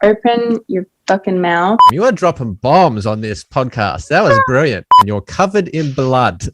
Open your fucking mouth. You are dropping bombs on this podcast. That was brilliant. And you're covered in blood.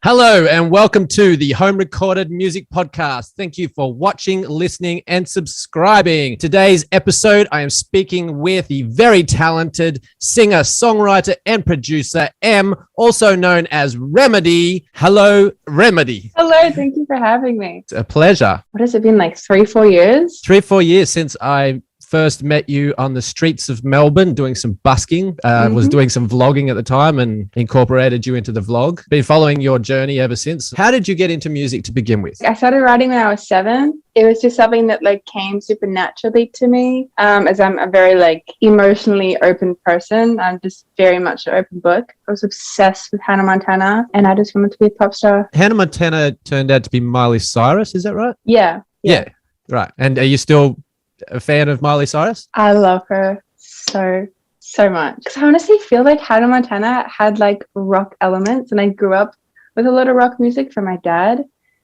Hello and welcome to the Home Recorded Music Podcast. Thank you for watching, listening, and subscribing. Today's episode, I am speaking with the very talented singer, songwriter, and producer, M, also known as R.em.edy. Hello, R.em.edy. Hello, thank you for having me. It's a pleasure. What has it been, like 3-4 years? 3-4 years since I first met you on the streets of Melbourne doing some busking. Was doing some vlogging at the time and incorporated you into the vlog. Been following your journey ever since. How did you get into music to begin with? I started writing when I was 7. It was just something that came super naturally to me, as I'm a very emotionally open person. I'm just very much an open book. I was obsessed with Hannah Montana and I just wanted to be a pop star. Hannah Montana turned out to be Miley Cyrus, is that right? Yeah. Right. And are you still a fan of Miley Cyrus? I love her so much. Because I honestly feel like Hannah Montana had rock elements, and I grew up with a lot of rock music from my dad.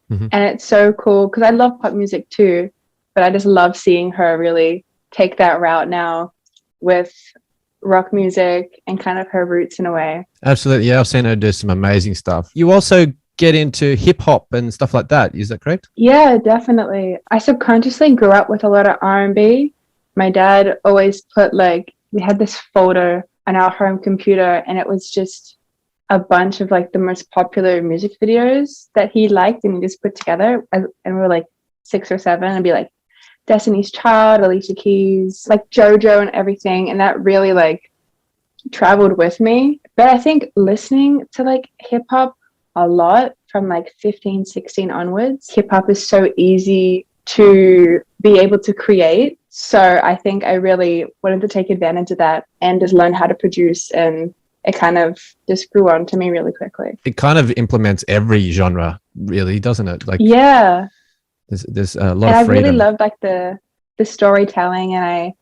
And it's so cool because I love pop music too, but I just love seeing her really take that route now with rock music and kind of her roots in a way. Absolutely. Yeah, I've seen her do some amazing stuff. You also get into hip hop and stuff like that. Is that correct? Yeah, definitely. I subconsciously grew up with a lot of R&B. My dad always put we had this folder on our home computer and it was just a bunch of the most popular music videos that he liked, and he just put together and we were 6 or 7 and be Destiny's Child, Alicia Keys, JoJo and everything. And that really traveled with me. But I think listening to hip hop a lot from 15, 16 onwards, hip hop is so easy to be able to create. So I think I really wanted to take advantage of that and just learn how to produce, and it kind of just grew on to me really quickly. It kind of implements every genre, really, doesn't it? Yeah. There's a lot and of freedom. I really loved the storytelling, and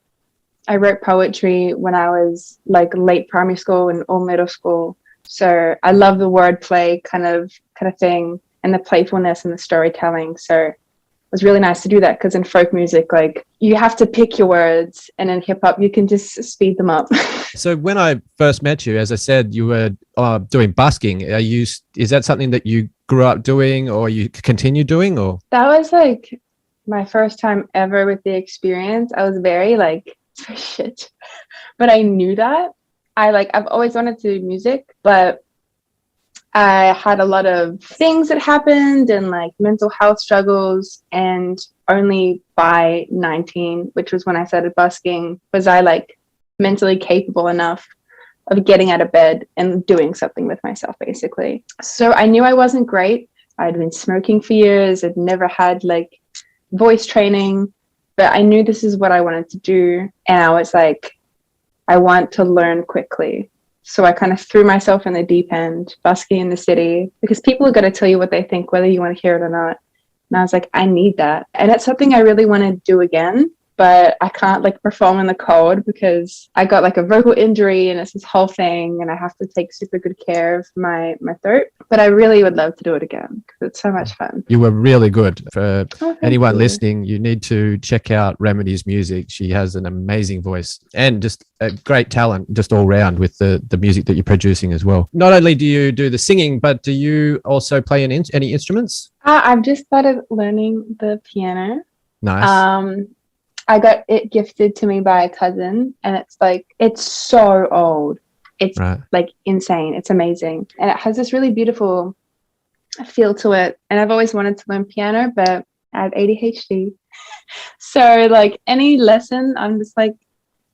I wrote poetry when I was late primary school and all middle school. So I love the wordplay kind of thing, and the playfulness and the storytelling. So it was really nice to do that, because in folk music, you have to pick your words, and in hip hop, you can just speed them up. So when I first met you, as I said, you were doing busking. Is that something that you grew up doing, or you continue doing, or? That was my first time ever with the experience. I was very shit, but I knew that. I've always wanted to do music, but I had a lot of things that happened and mental health struggles, and only by 19, which was when I started busking, was I mentally capable enough of getting out of bed and doing something with myself, basically. So I knew I wasn't great. I'd been smoking for years. I'd never had voice training, but I knew this is what I wanted to do. And I was I want to learn quickly. So I kind of threw myself in the deep end, busking in the city, because people are going to tell you what they think, whether you want to hear it or not. And I was I need that. And it's something I really want to do again, but I can't perform in the cold because I got a vocal injury and it's this whole thing, and I have to take super good care of my throat. But I really would love to do it again because it's so much fun. You were really good. For anyone listening, you need to check out R.em.edy's music. She has an amazing voice and just a great talent just all round with the music that you're producing as well. Not only do you do the singing, but do you also play any instruments? I've just started learning the piano. Nice. I got it gifted to me by a cousin, and it's so old. It's right. Insane. It's amazing. And it has this really beautiful feel to it. And I've always wanted to learn piano, but I have ADHD. So any lesson, I'm just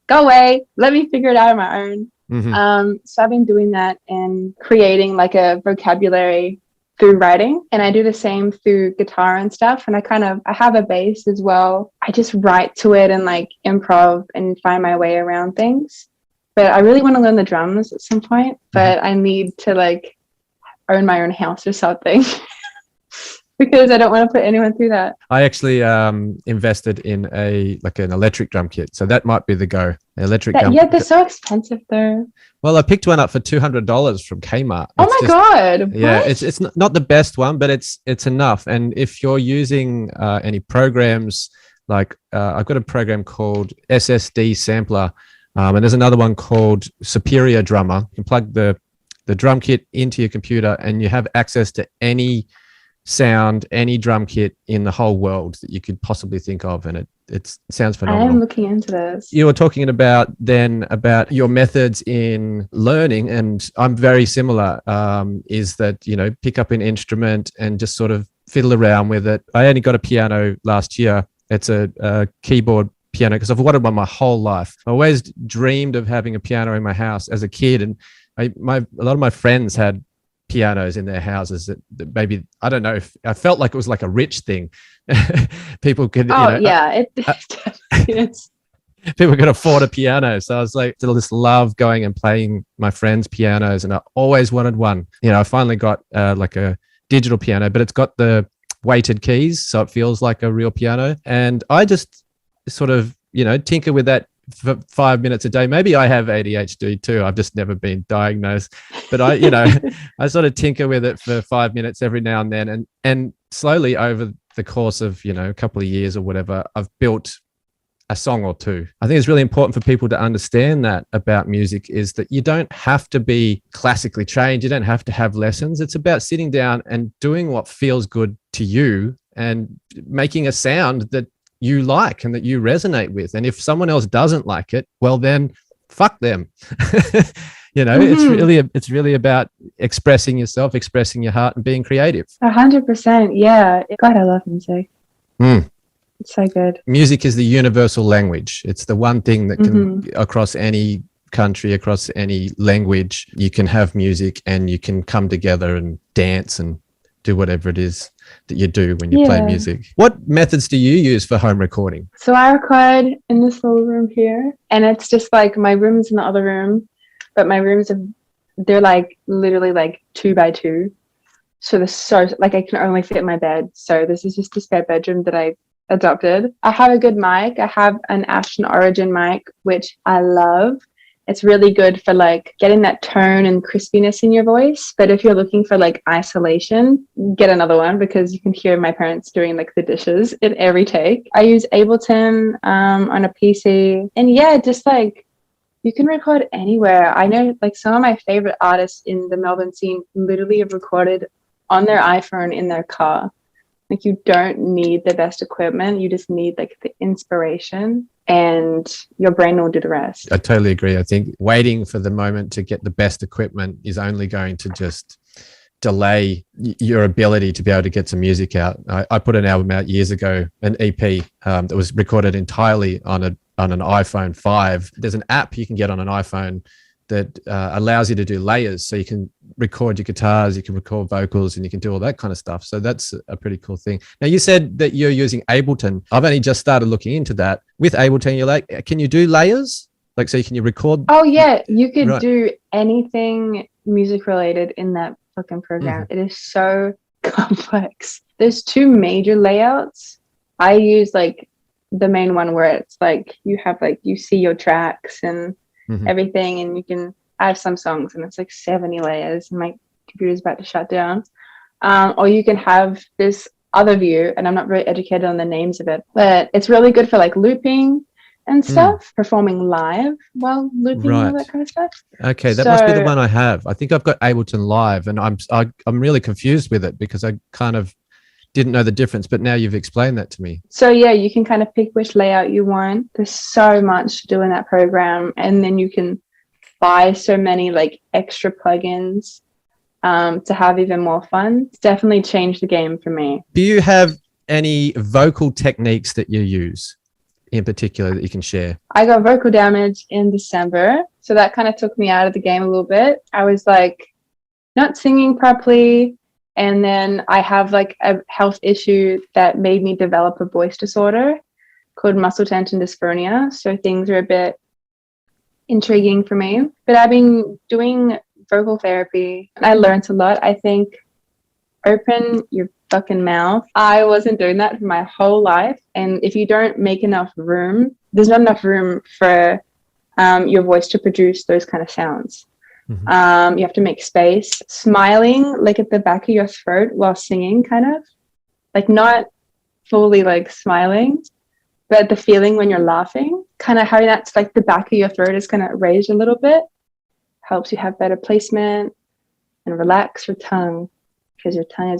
go away. Let me figure it out on my own. So I've been doing that and creating a vocabulary through writing, and I do the same through guitar and stuff. And I have a bass as well. I just write to it and improv and find my way around things. But I really want to learn the drums at some point, but I need to own my own house or something. because I don't want to put anyone through that. I actually invested in an electric drum kit, so that might be the go. Yeah, they're so expensive though. Well, I picked one up for $200 from Kmart. Oh my God! Yeah, what? it's not the best one, but it's enough. And if you're using any programs like I've got a program called SSD Sampler, and there's another one called Superior Drummer. You can plug the drum kit into your computer, and you have access to any sound, any drum kit in the whole world that you could possibly think of, and it sounds phenomenal. I am looking into this. You were talking about your methods in learning, and I'm very similar. Is that pick up an instrument and just sort of fiddle around with it. I only got a piano last year. It's a keyboard piano because I've wanted one my whole life. I always dreamed of having a piano in my house as a kid, and a lot of my friends had pianos in their houses that maybe, I don't know, if I felt like it was like a rich thing. People could it definitely is. People could afford a piano, so I was like, I just love going and playing my friends' pianos, and I always wanted one. I finally got like a digital piano, but it's got the weighted keys, so it feels like a real piano, and I just sort of tinker with that for 5 minutes a day. Maybe I have ADHD too. I've just never been diagnosed, but I I sort of tinker with it for 5 minutes every now and then, and slowly over the course of a couple of years or whatever, I've built a song or two. I think it's really important for people to understand that about music, is that you don't have to be classically trained. You don't have to have lessons. It's about sitting down and doing what feels good to you and making a sound that you like and that you resonate with. And if someone else doesn't like it, well, then fuck them. It's really about expressing yourself, expressing your heart, and being creative. 100%. Yeah. God, I love music. It's so good. Music is the universal language. It's the one thing that can, across any country, across any language, you can have music and you can come together and dance and do whatever it is that you do when you play music. What methods do you use for home recording? So I record in this little room here, and it's just like my room's in the other room, but my rooms they're like literally like 2 by 2. So there's I can only fit in my bed. So this is just a spare bedroom that I adopted. I have a good mic. I have an Ashton Origin mic, which I love. It's really good for like getting that tone and crispiness in your voice. But if you're looking for like isolation, get another one, because you can hear my parents doing like the dishes in every take. I use Ableton on a PC. And yeah, just like you can record anywhere. I know like some of my favorite artists in the Melbourne scene literally have recorded on their iPhone in their car. Like you don't need the best equipment. You just need like the inspiration, and your brain will do the rest. I totally agree. I think waiting for the moment to get the best equipment is only going to just delay your ability to be able to get some music out. I put an album out years ago, an EP that was recorded entirely on an iPhone 5. There's an app you can get on an iPhone that allows you to do layers. So you can record your guitars, you can record vocals, and you can do all that kind of stuff. So that's a pretty cool thing. Now, you said that you're using Ableton. I've only just started looking into that. With Ableton, you're like, can you do layers? Like, so can you record? Oh, yeah. You could do anything music related in that fucking program. It is so complex. There's 2 major layouts. I use like the main one where it's like you have like, you see your tracks and everything, and I have some songs and it's like 70 layers and my computer's about to shut down. Or you can have this other view, and I'm not very educated on the names of it, but it's really good for like looping and stuff, performing live while looping and all that kind of stuff. Okay, that must be the one I have. I think I've got Ableton Live, and I'm really confused with it because I kind of didn't know the difference, but now you've explained that to me. So yeah, you can kind of pick which layout you want. There's so much to do in that program, and then you can buy so many like extra plugins to have even more fun. It's definitely changed the game for me. Do you have any vocal techniques that you use in particular that you can share? I got vocal damage in December, so that kind of took me out of the game a little bit. I was like not singing properly. And then I have like a health issue that made me develop a voice disorder called muscle tension dysphonia. So things are a bit intriguing for me. But I've been doing vocal therapy and I learned a lot. I think open your fucking mouth. I wasn't doing that for my whole life. And if you don't make enough room, there's not enough room for your voice to produce those kind of sounds. You have to make space. Smiling like at the back of your throat while singing, kind of like not fully like smiling, but the feeling when you're laughing, kind of how that's like the back of your throat is kind of raised a little bit, helps you have better placement. And relax your tongue, because your tongue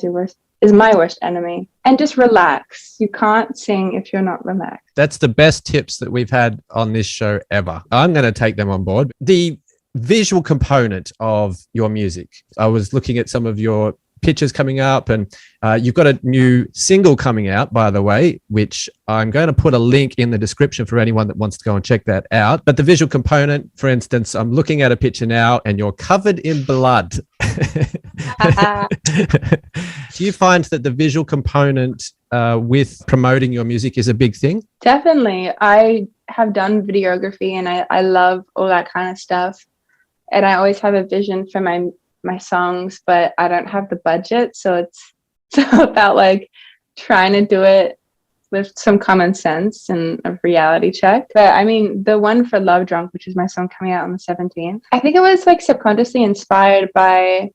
is my worst enemy. And just relax. You can't sing if you're not relaxed. That's the best tips that we've had on this show ever. I'm going to take them on board. The visual component of your music. I was looking at some of your pictures coming up, and you've got a new single coming out, by the way, which I'm going to put a link in the description for anyone that wants to go and check that out. But the visual component, for instance, I'm looking at a picture now and you're covered in blood. Do you find that the visual component with promoting your music is a big thing? Definitely. I have done videography and I love all that kind of stuff. And I always have a vision for my songs, but I don't have the budget. So it's about like trying to do it with some common sense and a reality check. But I mean, the one for Love Drunk, which is my song coming out on the 17th, I think it was like subconsciously inspired by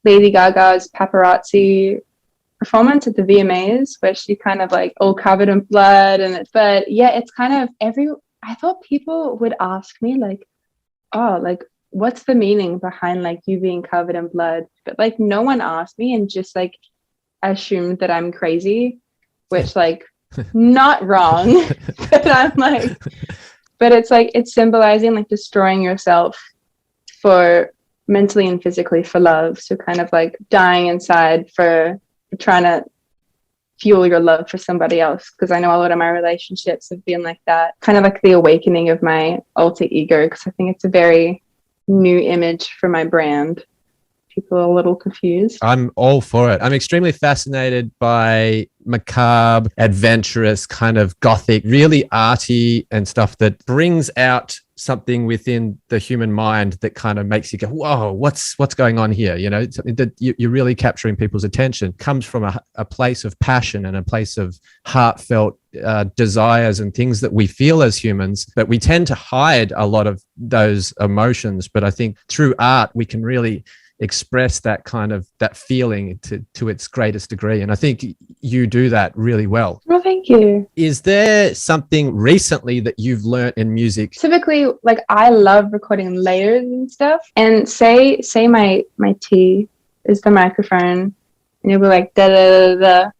Lady Gaga's paparazzi performance at the VMAs, where she kind of like all covered in blood. But yeah, it's kind of I thought people would ask me like, oh, like, what's the meaning behind like you being covered in blood? But like no one asked me and just like assumed that I'm crazy, which like not wrong. But I'm like, but it's like it's symbolizing like destroying yourself for mentally and physically for love. So kind of like dying inside for trying to fuel your love for somebody else, because I know a lot of my relationships have been like that, kind of like the awakening of my alter ego, because I think it's a very new image for my brand. People are a little confused. I'm all for it. I'm extremely fascinated by macabre, adventurous, kind of gothic, really arty and stuff that brings out something within the human mind that kind of makes you go, whoa, what's going on here? You know, something that you're really capturing people's attention. Comes from a place of passion and a place of heartfelt desires and things that we feel as humans, but we tend to hide a lot of those emotions. But I think through art, we can really express that kind of that feeling to its greatest degree. And I think you do that really well. Well, thank you. Is there something recently that you've learned in music? Typically, like I love recording layers and stuff. And say my T is the microphone, and you'll be like da da da da.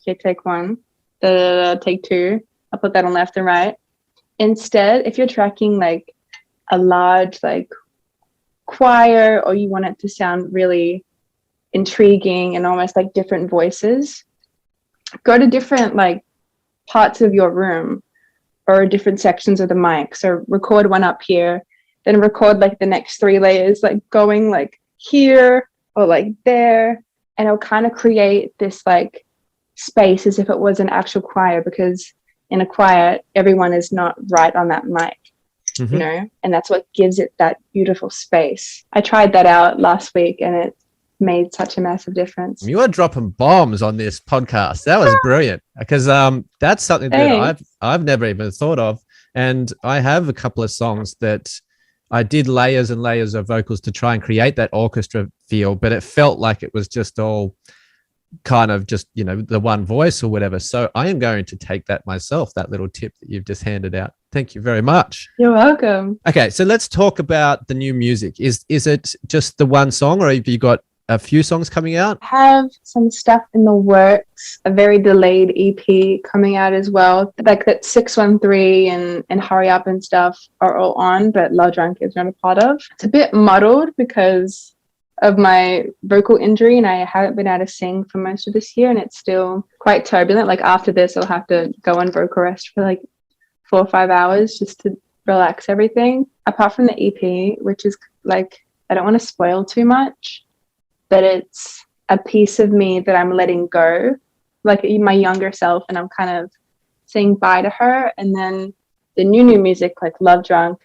Okay, take one. Da da da. Take two. I'll put that on left and right. Instead, if you're tracking like a large like choir, or you want it to sound really intriguing and almost like different voices, go to different like parts of your room or different sections of the mic. So record one up here, then record like the next three layers like going like here or like there, and it'll kind of create this like space as if it was an actual choir, because in a choir everyone is not right on that mic. Mm-hmm. You know, and that's what gives it that beautiful space. I tried that out last week and it made such a massive difference. You are dropping bombs on this podcast. That was brilliant, because that's something that I've never even thought of. And I have a couple of songs that I did layers and layers of vocals to try and create that orchestra feel, but it felt like it was just all kind of just, you know, the one voice or whatever. So I am going to take that myself, that little tip that you've just handed out. Thank you very much. You're welcome. Okay, so let's talk about the new music. Is it just the one song, or have you got a few songs coming out? I have some stuff in the works, a very delayed EP coming out as well. Like that 613 and Hurry Up and stuff are all on, but Love Drunk is not a part of. It's a bit muddled because of my vocal injury, and I haven't been able to sing for most of this year, and it's still quite turbulent. Like after this, I'll have to go on vocal rest for like 4 or 5 hours just to relax everything. Apart from the EP, which is like, I don't want to spoil too much, but it's a piece of me that I'm letting go, like my younger self, and I'm kind of saying bye to her. And then the new music, like Love Drunk,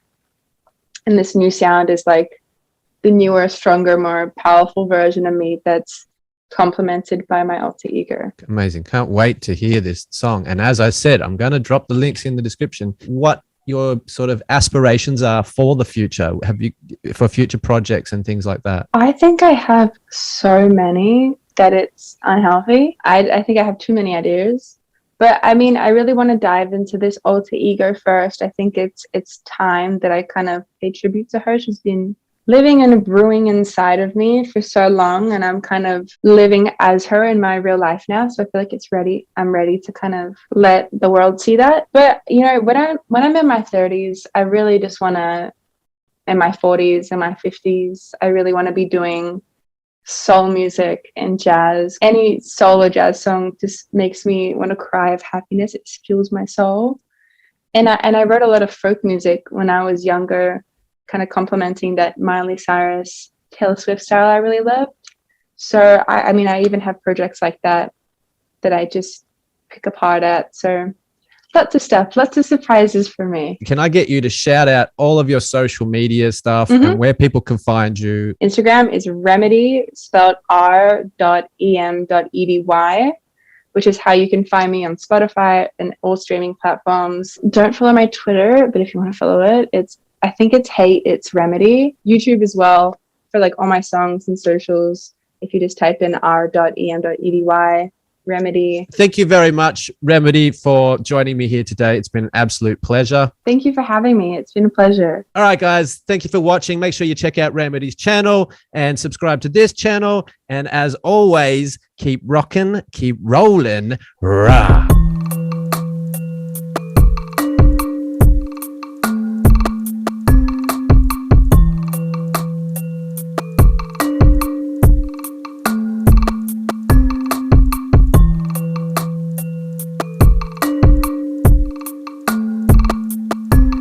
and this new sound is like the newer, stronger, more powerful version of me that's complemented by my alter ego. Amazing. Can't wait to hear this song. And as I said, I'm going to drop the links in the description. What your sort of aspirations are for the future? Have you, for future projects and things like that? I think I have so many that it's unhealthy. I think I have too many ideas. But I mean, I really want to dive into this alter ego first. I think it's time that I kind of pay tribute to her. She's been living and brewing inside of me for so long, and I'm kind of living as her in my real life now. So I feel like I'm ready to kind of let the world see that. But you know, when I'm in my 30s, I really just want to, in my 40s and my 50s, I really want to be doing soul music and jazz. Any soul or jazz song just makes me want to cry of happiness. It fuels my soul. And I wrote a lot of folk music when I was younger, kind of complementing that Miley Cyrus, Taylor Swift style I really loved. So I mean, I even have projects like that I just pick apart at. So lots of stuff, lots of surprises for me. Can I get you to shout out all of your social media stuff and where people can find you? Instagram is R.em.edy, spelled R.em.edy, which is how you can find me on Spotify and all streaming platforms. Don't follow my Twitter, but if you want to follow it, I think it's R.em.edy. YouTube as well for like all my songs and socials. If you just type in R.em.edy, R.em.edy. Thank you very much, R.em.edy, for joining me here today. It's been an absolute pleasure. Thank you for having me. It's been a pleasure. All right, guys. Thank you for watching. Make sure you check out R.em.edy's channel and subscribe to this channel. And as always, keep rocking, keep rolling. Rah.